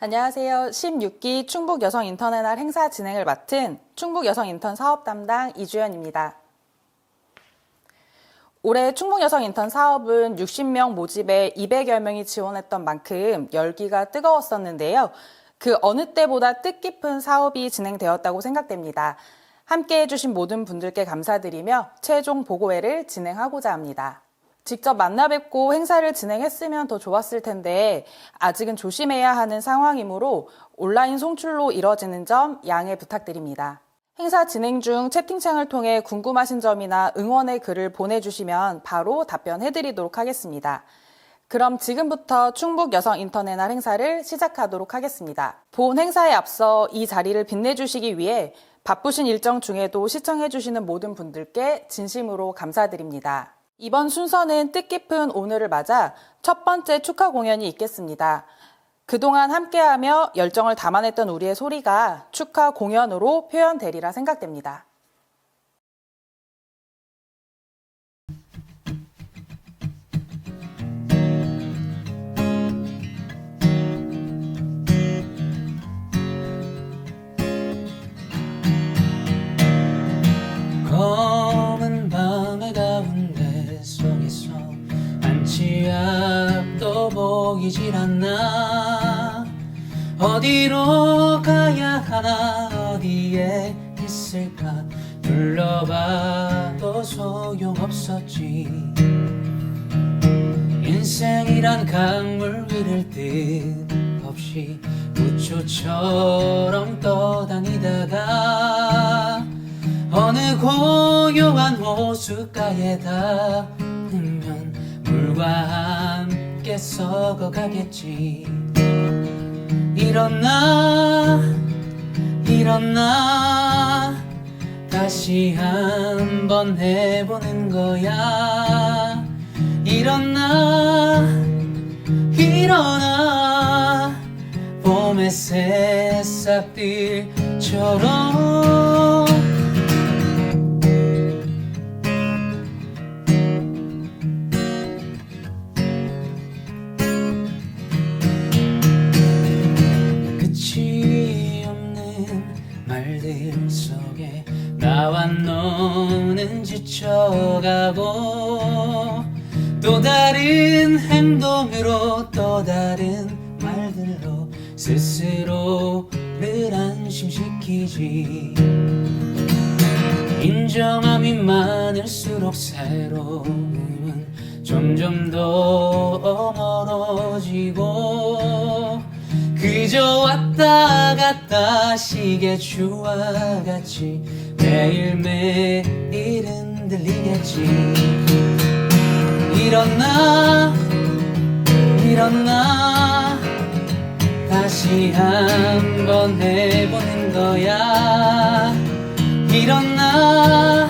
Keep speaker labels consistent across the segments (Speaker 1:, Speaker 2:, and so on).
Speaker 1: 안녕하세요. 16기 충북여성인턴의 날 행사 진행을 맡은 충북여성인턴 사업 담당 이주연입니다. 올해 충북여성인턴 사업은 60명 모집에 200여 명이 지원했던 만큼 열기가 뜨거웠었는데요. 그 어느 때보다 뜻깊은 사업이 진행되었다고 생각됩니다. 함께 해주신 모든 분들께 감사드리며 최종 보고회를 진행하고자 합니다. 직접 만나 뵙고 행사를 진행했으면 더 좋았을 텐데 아직은 조심해야 하는 상황이므로 온라인 송출로 이뤄지는 점 양해 부탁드립니다. 행사 진행 중 채팅창을 통해 궁금하신 점이나 응원의 글을 보내주시면 바로 답변해드리도록 하겠습니다. 그럼 지금부터 충북여성인턴의 날 행사를 시작하도록 하겠습니다. 본 행사에 앞서 이 자리를 빛내주시기 위해 바쁘신 일정 중에도 시청해주시는 모든 분들께 진심으로 감사드립니다. 이번 순서는 뜻깊은 오늘을 맞아 첫 번째 축하 공연이 있겠습니다. 그동안 함께하며 열정을 담아냈던 우리의 소리가 축하 공연으로 표현되리라 생각됩니다.
Speaker 2: 검은 밤의 가운데 속에서 한치 앞도 보이질 않나. 어디로 가야 하나, 어디에 있을까. 불러봐도 소용없었지. 인생이란 강물 위를 뜻 없이 우초처럼 떠다니다가 어느 고요한 호숫가에 닿으면 물과 함께 썩어가겠지. 일어나 다시 한번 해보는 거야. 일어나 봄의 새싹들처럼. 끝이 없는 말들 속에 나와 너는 지쳐가고 또 다른 행동으로 또 다른 말들로 스스로를 안심시키지. 인정함이 많을수록 새로움은 점점 더 멀어지고 그저 왔다 갔다 시계추와 같이 매일매일 흔들리겠지. 일어나 다시 한번 해보는 거야. 일어나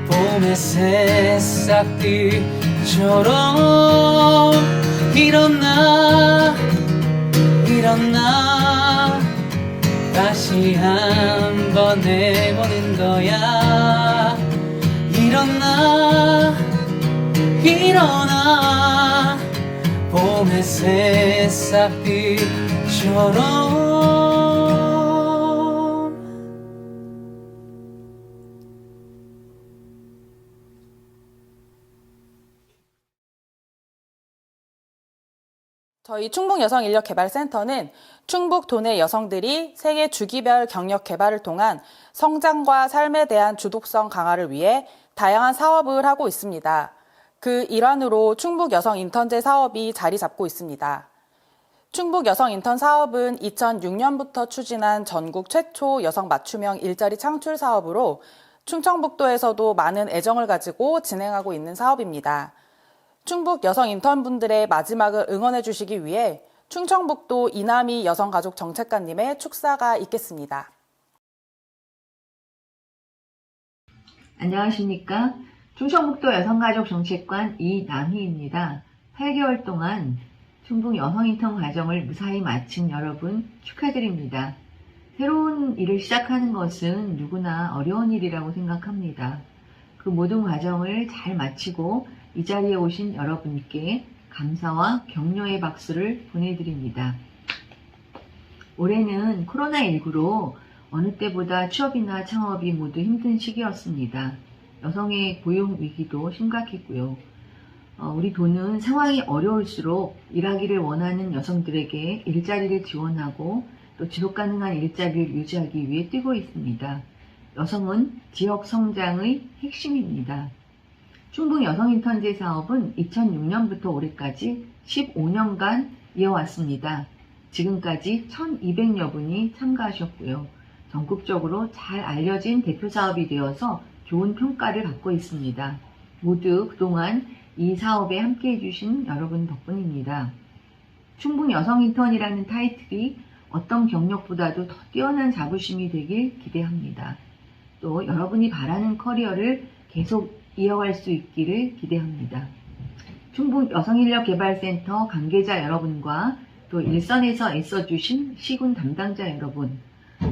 Speaker 2: 봄의 새싹들처럼. 일어나 다시 한번 해보는 거야. 일어나 봄의 새싹들처럼.
Speaker 1: 저희 충북여성인력개발센터는 충북 도내 여성들이 세계 주기별 경력 개발을 통한 성장과 삶에 대한 주도성 강화를 위해 다양한 사업을 하고 있습니다. 그 일환으로 충북여성인턴제 사업이 자리 잡고 있습니다. 충북여성인턴 사업은 2006년부터 추진한 전국 최초 여성 맞춤형 일자리 창출 사업으로 충청북도에서도 많은 애정을 가지고 진행하고 있는 사업입니다. 충북 여성 인턴분들의 마지막을 응원해 주시기 위해 충청북도 이남희 여성가족정책관님의 축사가 있겠습니다.
Speaker 3: 안녕하십니까. 충청북도 여성가족정책관 이남희입니다. 8개월 동안 충북 여성인턴 과정을 무사히 마친 여러분 축하드립니다. 새로운 일을 시작하는 것은 누구나 어려운 일이라고 생각합니다. 그 모든 과정을 잘 마치고 이 자리에 오신 여러분께 감사와 격려의 박수를 보내드립니다. 올해는 코로나19로 어느 때보다 취업이나 창업이 모두 힘든 시기였습니다. 여성의 고용 위기도 심각했고요. 우리 도는 상황이 어려울수록 일하기를 원하는 여성들에게 일자리를 지원하고 또 지속 가능한 일자리를 유지하기 위해 뛰고 있습니다. 여성은 지역 성장의 핵심입니다. 충북 여성인턴제 사업은 2006년부터 올해까지 15년간 이어왔습니다. 지금까지 1,200여 분이 참가하셨고요. 전국적으로 잘 알려진 대표 사업이 되어서 좋은 평가를 받고 있습니다. 모두 그동안 이 사업에 함께 해주신 여러분 덕분입니다. 충북 여성인턴이라는 타이틀이 어떤 경력보다도 더 뛰어난 자부심이 되길 기대합니다. 또 여러분이 바라는 커리어를 계속 이어갈 수 있기를 기대합니다. 충북 여성인력개발센터 관계자 여러분과 또 일선에서 애써주신 시군 담당자 여러분,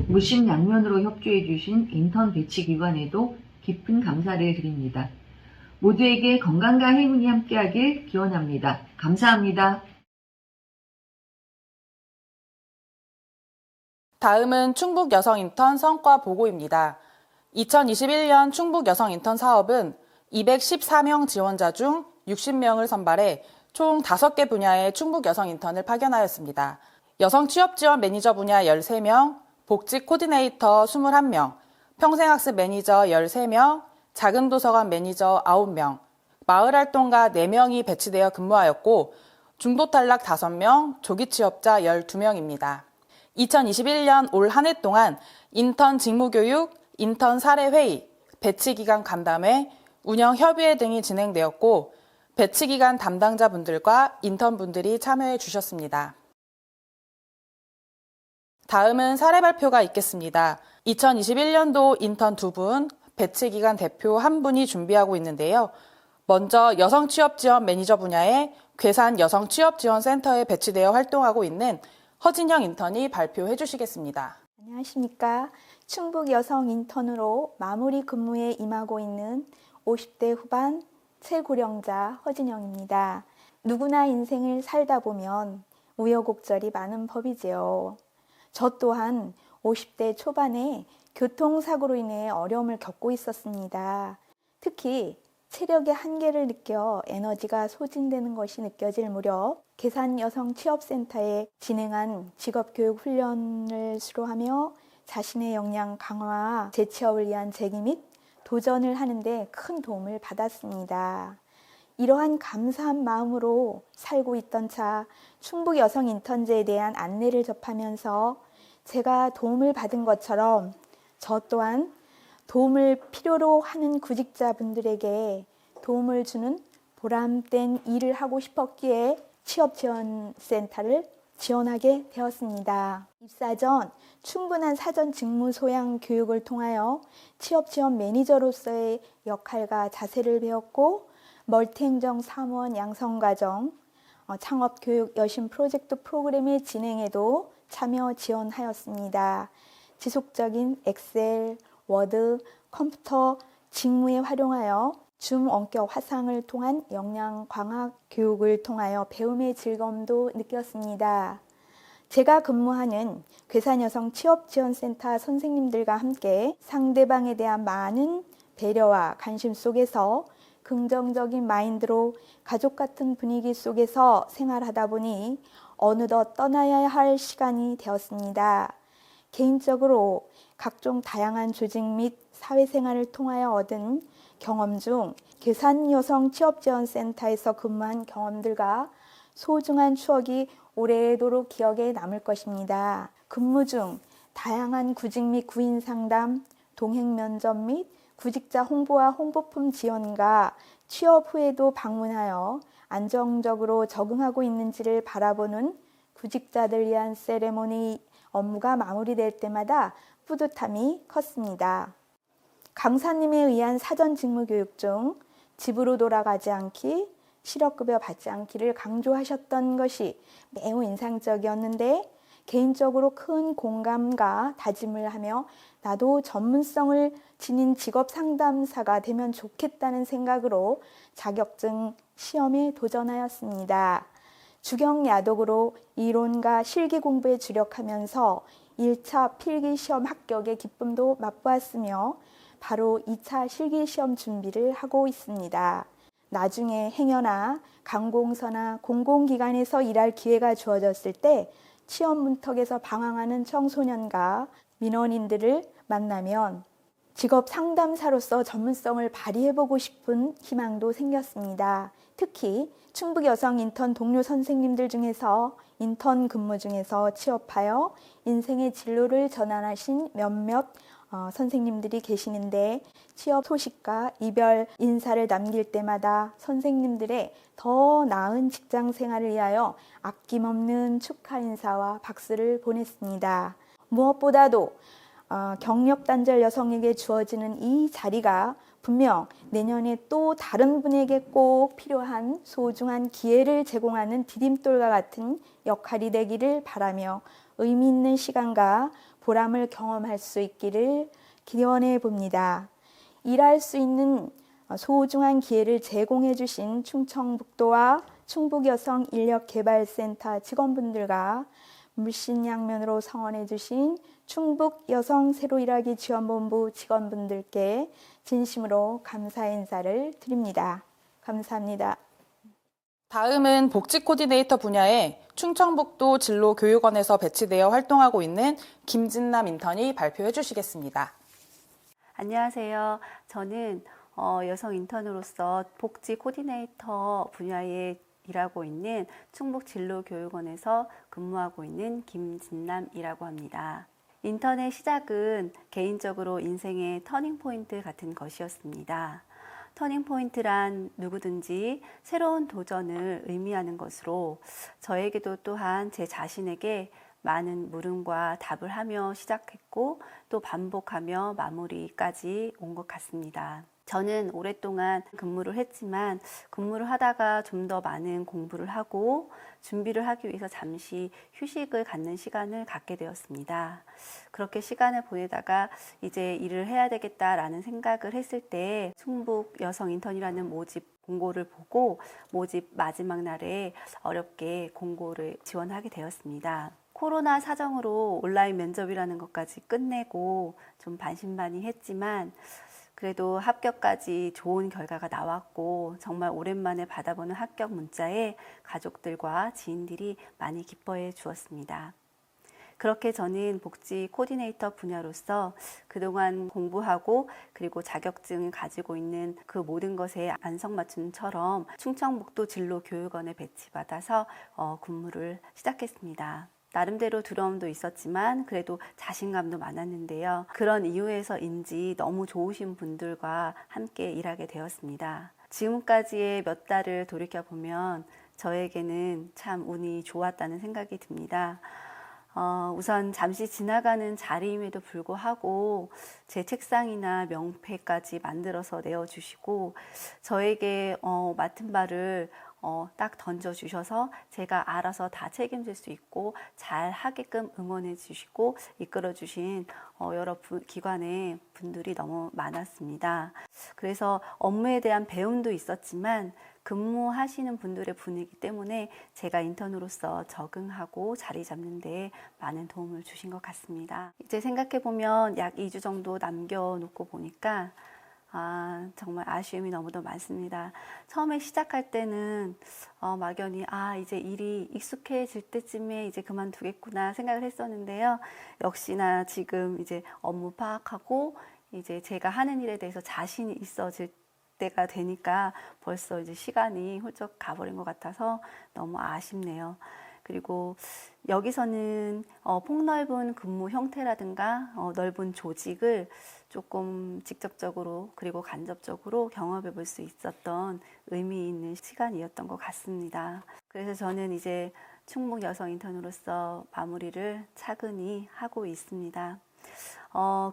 Speaker 3: 무심양면으로 협조해주신 인턴 배치기관에도 깊은 감사를 드립니다. 모두에게 건강과 행운이 함께하길 기원합니다. 감사합니다.
Speaker 1: 다음은 충북 여성인턴 성과 보고입니다. 2021년 충북 여성인턴 사업은 214명 지원자 중 60명을 선발해 총 5개 분야의 충북 여성인턴을 파견하였습니다. 여성 취업 지원 매니저 분야 13명, 복지 코디네이터 21명, 평생학습 매니저 13명, 작은 도서관 매니저 9명, 마을활동가 4명이 배치되어 근무하였고 중도 탈락 5명, 조기 취업자 12명입니다. 2021년 올 한 해 동안 인턴 직무교육, 인턴 사례회의, 배치기간 간담회, 운영 협의회 등이 진행되었고 배치기간 담당자분들과 인턴분들이 참여해 주셨습니다. 다음은 사례 발표가 있겠습니다. 2021년도 인턴 2분, 배치기간 대표 1분이 준비하고 있는데요. 먼저 여성취업지원 매니저 분야의 괴산 여성취업지원센터에 배치되어 활동하고 있는 허진영 인턴이 발표해 주시겠습니다.
Speaker 4: 안녕하십니까. 충북 여성 인턴으로 마무리 근무에 임하고 있는 50대 후반 최고령자 허진영입니다. 누구나 인생을 살다 보면 우여곡절이 많은 법이지요. 저 또한 50대 초반에 교통사고로 인해 어려움을 겪고 있었습니다. 특히 체력의 한계를 느껴 에너지가 소진되는 것이 느껴질 무렵 계산여성취업센터에 진행한 직업교육 훈련을 수료하며 자신의 역량 강화와 재취업을 위한 재기 및 도전을 하는데 큰 도움을 받았습니다. 이러한 감사한 마음으로 살고 있던 차 충북 여성 인턴제에 대한 안내를 접하면서 제가 도움을 받은 것처럼 저 또한 도움을 필요로 하는 구직자분들에게 도움을 주는 보람된 일을 하고 싶었기에 취업지원센터를 지원하게 되었습니다. 입사 전 충분한 사전 직무 소양 교육을 통하여 취업지원 매니저로서의 역할과 자세를 배웠고 멀티행정 사무원 양성과정, 창업교육 여신 프로젝트 프로그램의 진행에도 참여 지원하였습니다. 지속적인 엑셀, 워드, 컴퓨터 직무에 활용하여 줌 원격 화상을 통한 역량 강화 교육을 통하여 배움의 즐거움도 느꼈습니다. 제가 근무하는 괴산여성 취업지원센터 선생님들과 함께 상대방에 대한 많은 배려와 관심 속에서 긍정적인 마인드로 가족 같은 분위기 속에서 생활하다 보니 어느덧 떠나야 할 시간이 되었습니다. 개인적으로 각종 다양한 조직 및 사회생활을 통하여 얻은 경험 중 계산여성취업지원센터에서 근무한 경험들과 소중한 추억이 오래도록 기억에 남을 것입니다. 근무 중 다양한 구직 및 구인 상담, 동행 면접 및 구직자 홍보와 홍보품 지원과 취업 후에도 방문하여 안정적으로 적응하고 있는지를 바라보는 구직자들 위한 세레모니 업무가 마무리될 때마다 뿌듯함이 컸습니다. 강사님에 의한 사전 직무 교육 중 집으로 돌아가지 않기, 실업급여 받지 않기를 강조하셨던 것이 매우 인상적이었는데 개인적으로 큰 공감과 다짐을 하며 나도 전문성을 지닌 직업 상담사가 되면 좋겠다는 생각으로 자격증 시험에 도전하였습니다. 주경야독으로 이론과 실기 공부에 주력하면서 1차 필기시험 합격의 기쁨도 맛보았으며 바로 2차 실기시험 준비를 하고 있습니다. 나중에 행여나 관공서나 공공기관에서 일할 기회가 주어졌을 때 취업 문턱에서 방황하는 청소년과 민원인들을 만나면 직업 상담사로서 전문성을 발휘해보고 싶은 희망도 생겼습니다. 특히 충북 여성 인턴 동료 선생님들 중에서 인턴 근무 중에서 취업하여 인생의 진로를 전환하신 몇몇 선생님들이 계시는데 취업 소식과 이별 인사를 남길 때마다 선생님들의 더 나은 직장 생활을 위하여 아낌없는 축하 인사와 박수를 보냈습니다. 무엇보다도 경력 단절 여성에게 주어지는 이 자리가 분명 내년에 또 다른 분에게 꼭 필요한 소중한 기회를 제공하는 디딤돌과 같은 역할이 되기를 바라며 의미 있는 시간과 보람을 경험할 수 있기를 기원해 봅니다. 일할 수 있는 소중한 기회를 제공해 주신 충청북도와 충북여성인력개발센터 직원분들과 물신양면으로 성원해 주신 충북여성 새로일하기 지원본부 직원분들께 진심으로 감사의 인사를 드립니다. 감사합니다.
Speaker 1: 다음은 복지 코디네이터 분야에 충청북도 진로교육원에서 배치되어 활동하고 있는 김진남 인턴이 발표해 주시겠습니다.
Speaker 5: 안녕하세요. 저는 여성 인턴으로서 복지 코디네이터 분야에 일하고 있는 충북진로교육원에서 근무하고 있는 김진남이라고 합니다. 인턴의 시작은 개인적으로 인생의 터닝포인트 같은 것이었습니다. 터닝포인트란 누구든지 새로운 도전을 의미하는 것으로 저에게도 또한 제 자신에게 많은 물음과 답을 하며 시작했고 또 반복하며 마무리까지 온 것 같습니다. 저는 오랫동안 근무를 했지만 근무를 하다가 좀 더 많은 공부를 하고 준비를 하기 위해서 잠시 휴식을 갖는 시간을 갖게 되었습니다. 그렇게 시간을 보내다가 이제 일을 해야 되겠다라는 생각을 했을 때 충북 여성 인턴이라는 모집 공고를 보고 모집 마지막 날에 어렵게 공고를 지원하게 되었습니다. 코로나 사정으로 온라인 면접이라는 것까지 끝내고 좀 반신반의했지만 그래도 합격까지 좋은 결과가 나왔고 정말 오랜만에 받아보는 합격 문자에 가족들과 지인들이 많이 기뻐해 주었습니다. 그렇게 저는 복지 코디네이터 분야로서 그동안 공부하고 그리고 자격증을 가지고 있는 그 모든 것에 안성맞춤처럼 충청북도 진로교육원에 배치받아서 근무를 시작했습니다. 나름대로 두려움도 있었지만 그래도 자신감도 많았는데요. 그런 이유에서인지 너무 좋으신 분들과 함께 일하게 되었습니다. 지금까지의 몇 달을 돌이켜보면 저에게는 참 운이 좋았다는 생각이 듭니다. 우선 잠시 지나가는 자리임에도 불구하고 제 책상이나 명패까지 만들어서 내어주시고 저에게 맡은 바를 딱 던져주셔서 제가 알아서 다 책임질 수 있고 잘 하게끔 응원해 주시고 이끌어 주신 여러 기관의 분들이 너무 많았습니다. 그래서 업무에 대한 배움도 있었지만 근무하시는 분들의 분위기 때문에 제가 인턴으로서 적응하고 자리 잡는 데 많은 도움을 주신 것 같습니다. 이제 생각해보면 약 2주 정도 남겨놓고 보니까 정말 아쉬움이 너무도 많습니다. 처음에 시작할 때는 막연히 이제 일이 익숙해질 때쯤에 이제 그만두겠구나 생각을 했었는데요. 역시나 지금 이제 업무 파악하고 이제 제가 하는 일에 대해서 자신이 있어질 때가 되니까 벌써 이제 시간이 훌쩍 가버린 것 같아서 너무 아쉽네요. 그리고 여기서는 폭넓은 근무 형태라든가 넓은 조직을 조금 직접적으로 그리고 간접적으로 경험해 볼 수 있었던 의미 있는 시간이었던 것 같습니다. 그래서 저는 이제 충북 여성 인턴으로서 마무리를 차근히 하고 있습니다.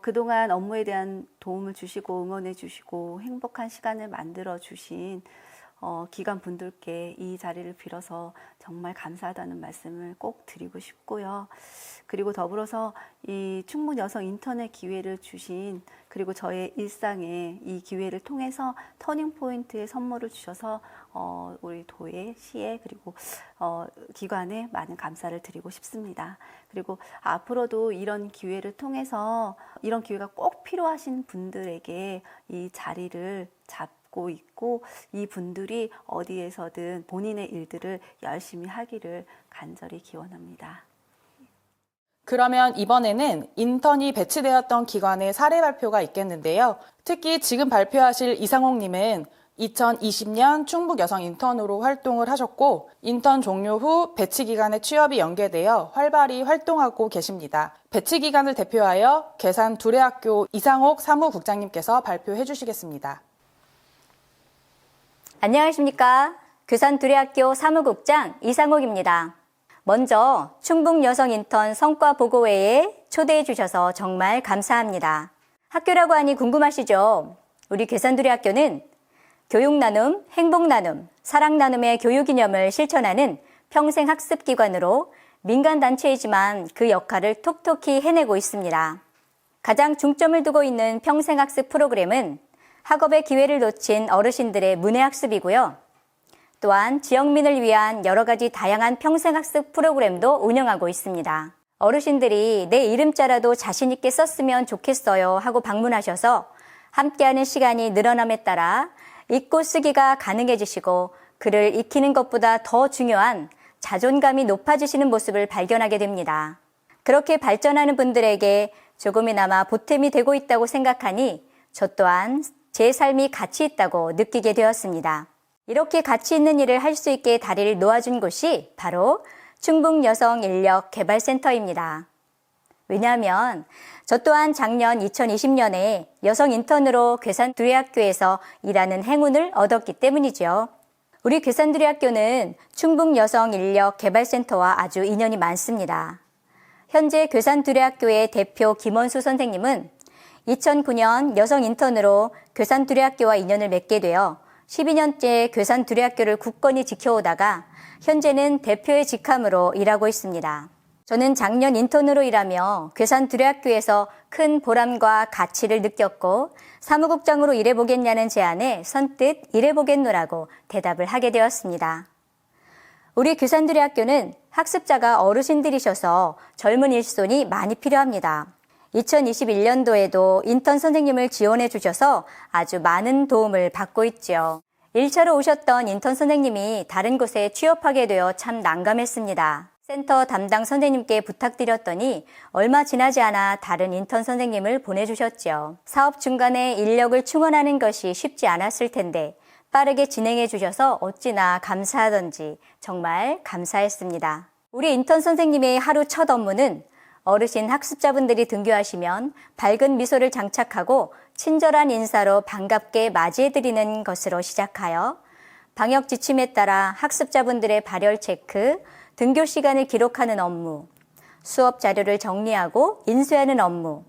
Speaker 5: 그동안 업무에 대한 도움을 주시고 응원해 주시고 행복한 시간을 만들어 주신 기관 분들께 이 자리를 빌어서 정말 감사하다는 말씀을 꼭 드리고 싶고요. 그리고 더불어서 이 충북 여성 인턴의 기회를 주신, 그리고 저의 일상에 이 기회를 통해서 터닝포인트의 선물을 주셔서 우리 도에, 시에, 그리고 기관에 많은 감사를 드리고 싶습니다. 그리고 앞으로도 이런 기회를 통해서, 이런 기회가 꼭 필요하신 분들에게 이 자리를 잡고 있고, 이 분들이 어디에서든 본인의 일들을 열심히 하기를 간절히 기원합니다.
Speaker 1: 그러면 이번에는 인턴이 배치되었던 기관의 사례 발표가 있겠는데요. 특히 지금 발표하실 이상옥님은 2020년 충북 여성 인턴으로 활동을 하셨고, 인턴 종료 후 배치 기간에 취업이 연계되어 활발히 활동하고 계십니다. 배치 기간을 대표하여 괴산 두레학교 이상옥 사무국장님께서 발표해 주시겠습니다.
Speaker 6: 안녕하십니까. 괴산 두레학교 사무국장 이상옥입니다. 먼저 충북 여성 인턴 성과 보고회에 초대해 주셔서 정말 감사합니다. 학교라고 하니 궁금하시죠? 우리 괴산 두레학교는 교육 나눔, 행복 나눔, 사랑 나눔의 교육 이념을 실천하는 평생 학습 기관으로 민간 단체이지만 그 역할을 톡톡히 해내고 있습니다. 가장 중점을 두고 있는 평생 학습 프로그램은 학업의 기회를 놓친 어르신들의 문해학습이고요. 또한 지역민을 위한 여러 가지 다양한 평생학습 프로그램도 운영하고 있습니다. 어르신들이 내 이름자라도 자신 있게 썼으면 좋겠어요 하고 방문하셔서 함께하는 시간이 늘어남에 따라 읽고 쓰기가 가능해지시고 글을 익히는 것보다 더 중요한 자존감이 높아지시는 모습을 발견하게 됩니다. 그렇게 발전하는 분들에게 조금이나마 보탬이 되고 있다고 생각하니 저 또한 제 삶이 가치 있다고 느끼게 되었습니다. 이렇게 가치 있는 일을 할 수 있게 다리를 놓아준 곳이 바로 충북여성인력개발센터입니다. 왜냐하면 저 또한 작년 2020년에 여성 인턴으로 괴산 두레학교에서 일하는 행운을 얻었기 때문이죠. 우리 괴산 두레학교는 충북여성인력개발센터와 아주 인연이 많습니다. 현재 괴산 두레학교의 대표 김원수 선생님은 2009년 여성 인턴으로 괴산 두레학교와 인연을 맺게 되어 12년째 괴산 두레학교를 굳건히 지켜오다가 현재는 대표의 직함으로 일하고 있습니다. 저는 작년 인턴으로 일하며 괴산 두레학교에서 큰 보람과 가치를 느꼈고 사무국장으로 일해보겠냐는 제안에 선뜻 일해보겠노라고 대답을 하게 되었습니다. 우리 괴산 두레학교는 학습자가 어르신들이셔서 젊은 일손이 많이 필요합니다. 2021년도에도 인턴 선생님을 지원해 주셔서 아주 많은 도움을 받고 있죠. 1차로 오셨던 인턴 선생님이 다른 곳에 취업하게 되어 참 난감했습니다. 센터 담당 선생님께 부탁드렸더니 얼마 지나지 않아 다른 인턴 선생님을 보내주셨죠. 사업 중간에 인력을 충원하는 것이 쉽지 않았을 텐데 빠르게 진행해 주셔서 어찌나 감사하던지 정말 감사했습니다. 우리 인턴 선생님의 하루 첫 업무는 어르신 학습자분들이 등교하시면 밝은 미소를 장착하고 친절한 인사로 반갑게 맞이해드리는 것으로 시작하여 방역 지침에 따라 학습자분들의 발열 체크, 등교 시간을 기록하는 업무, 수업 자료를 정리하고 인쇄하는 업무,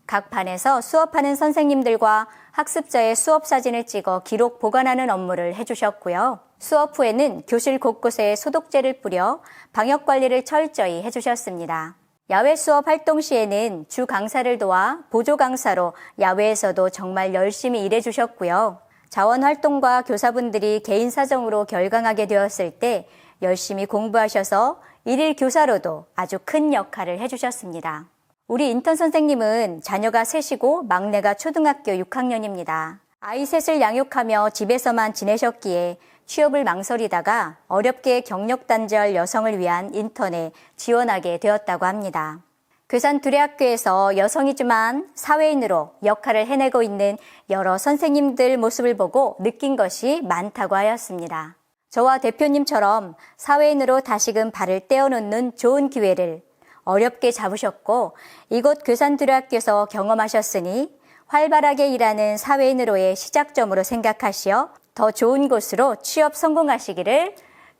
Speaker 6: 각 반에서 수업하는 선생님들과 학습자의 수업 사진을 찍어 기록 보관하는 업무를 해주셨고요. 수업 후에는 교실 곳곳에 소독제를 뿌려 방역 관리를 철저히 해주셨습니다. 야외 수업 활동 시에는 주 강사를 도와 보조 강사로 야외에서도 정말 열심히 일해 주셨고요. 자원 활동과 교사분들이 개인 사정으로 결강하게 되었을 때 열심히 공부하셔서 일일 교사로도 아주 큰 역할을 해주셨습니다. 우리 인턴 선생님은 자녀가 셋이고 막내가 초등학교 6학년입니다. 아이 셋을 양육하며 집에서만 지내셨기에 취업을 망설이다가 어렵게 경력 단절 여성을 위한 인턴에 지원하게 되었다고 합니다. 괴산 두레학교에서 여성이지만 사회인으로 역할을 해내고 있는 여러 선생님들 모습을 보고 느낀 것이 많다고 하였습니다. 저와 대표님처럼 사회인으로 다시금 발을 떼어놓는 좋은 기회를 어렵게 잡으셨고 이곳 괴산 두레학교에서 경험하셨으니 활발하게 일하는 사회인으로의 시작점으로 생각하시어 더 좋은 곳으로 취업 성공하시기를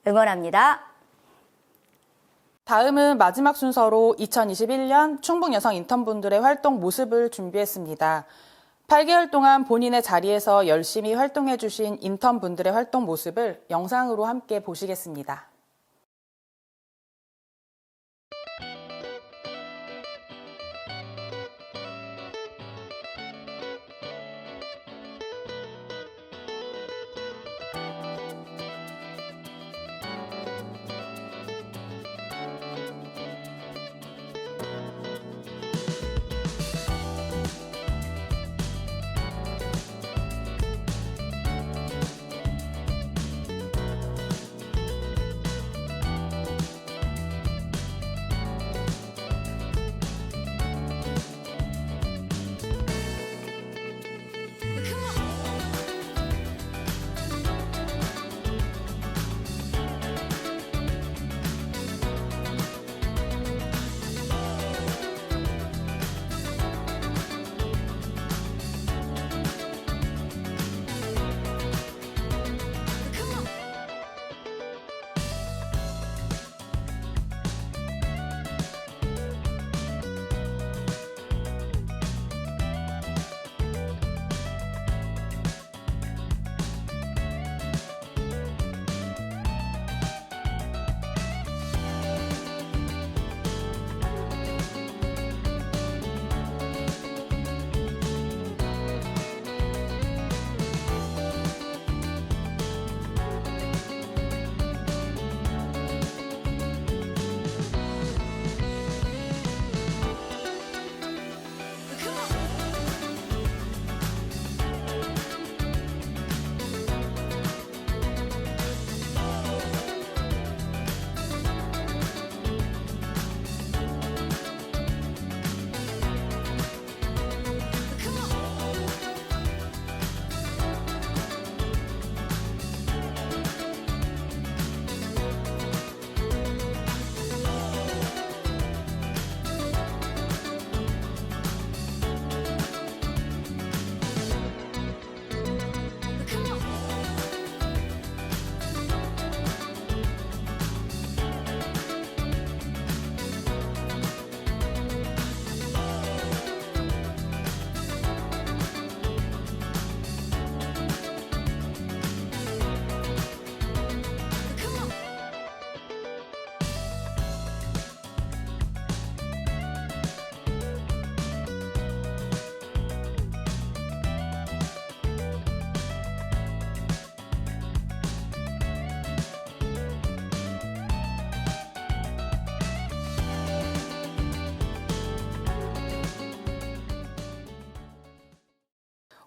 Speaker 6: 응원합니다.
Speaker 1: 다음은 마지막 순서로 2021년 충북 여성 인턴분들의 활동 모습을 준비했습니다. 8개월 동안 본인의 자리에서 열심히 활동해주신 인턴 분들의 활동 모습을 영상으로 함께 보시겠습니다.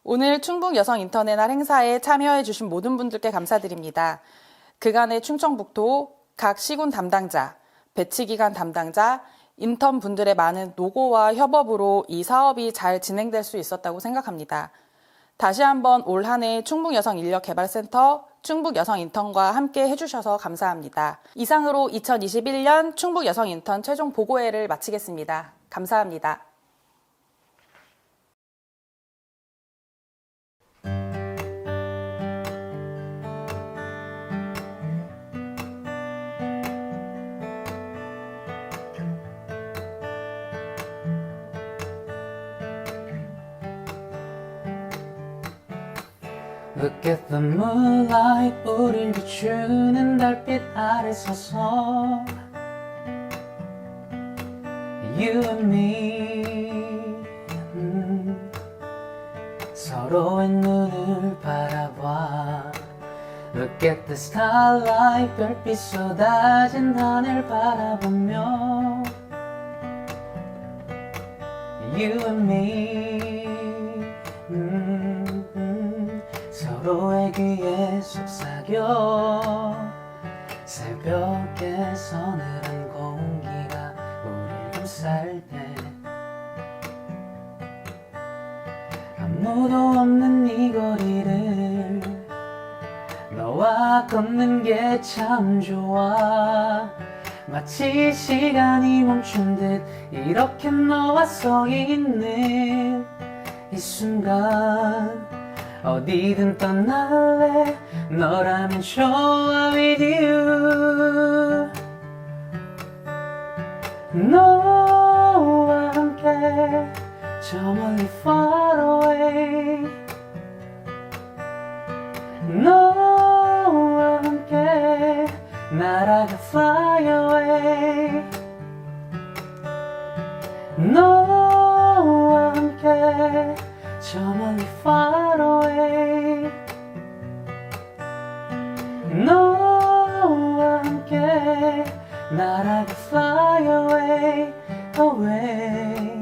Speaker 1: 오늘 충북 여성 인턴의 날 행사에 참여해주신 모든 분들께 감사드립니다. 그간의 충청북도 각 시군 담당자, 배치기관 담당자, 인턴 분들의 많은 노고와 협업으로 이 사업이 잘 진행될 수 있었다고 생각합니다. 다시 한번 올 한 해 충북여성인력개발센터 충북여성인턴과 함께 해주셔서 감사합니다. 이상으로 2021년 충북여성인턴 최종 보고회를 마치겠습니다. 감사합니다.
Speaker 2: Look at the moonlight 우릴 비추는 달빛 아래 서서 You and me 서로의 눈을 바라봐 Look at the starlight 별빛 쏟아진 하늘 바라보며 You and me 서로의 귀에 속삭여 새벽의 서늘한 공기가 우릴 감쌀 때 아무도 없는 이 거리를 너와 걷는 게 참 좋아 마치 시간이 멈춘 듯 이렇게 너와 서 있는 이 순간 어디든 떠날래 너라면 좋아 with you 너와 함께 저 멀리 far away 너와 함께 날아가 fly away 너와 함께 저 멀리 far away 너와 함께 날아가 fly away away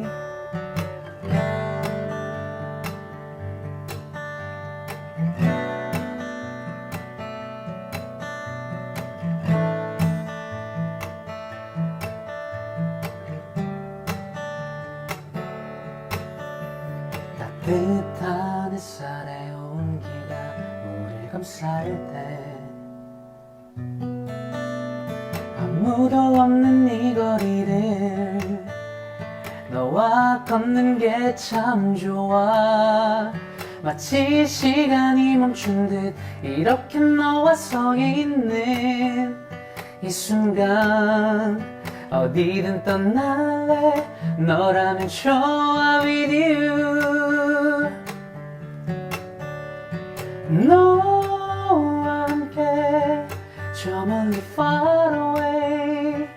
Speaker 2: 따뜻한 햇살의 온기가 우릴 감쌀 때 아무도 없는 이 거리를 너와 걷는 게 참 좋아 마치 시간이 멈춘 듯 이렇게 너와 서 있는 이 순간 어디든 떠날래 너라면 좋아 with you 너와 함께 저 멀리 far away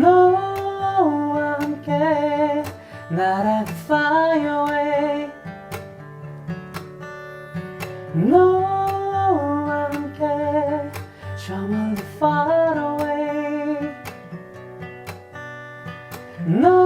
Speaker 2: 너와 함께 날아가 fly away 너와 함께 저 멀리 far away 너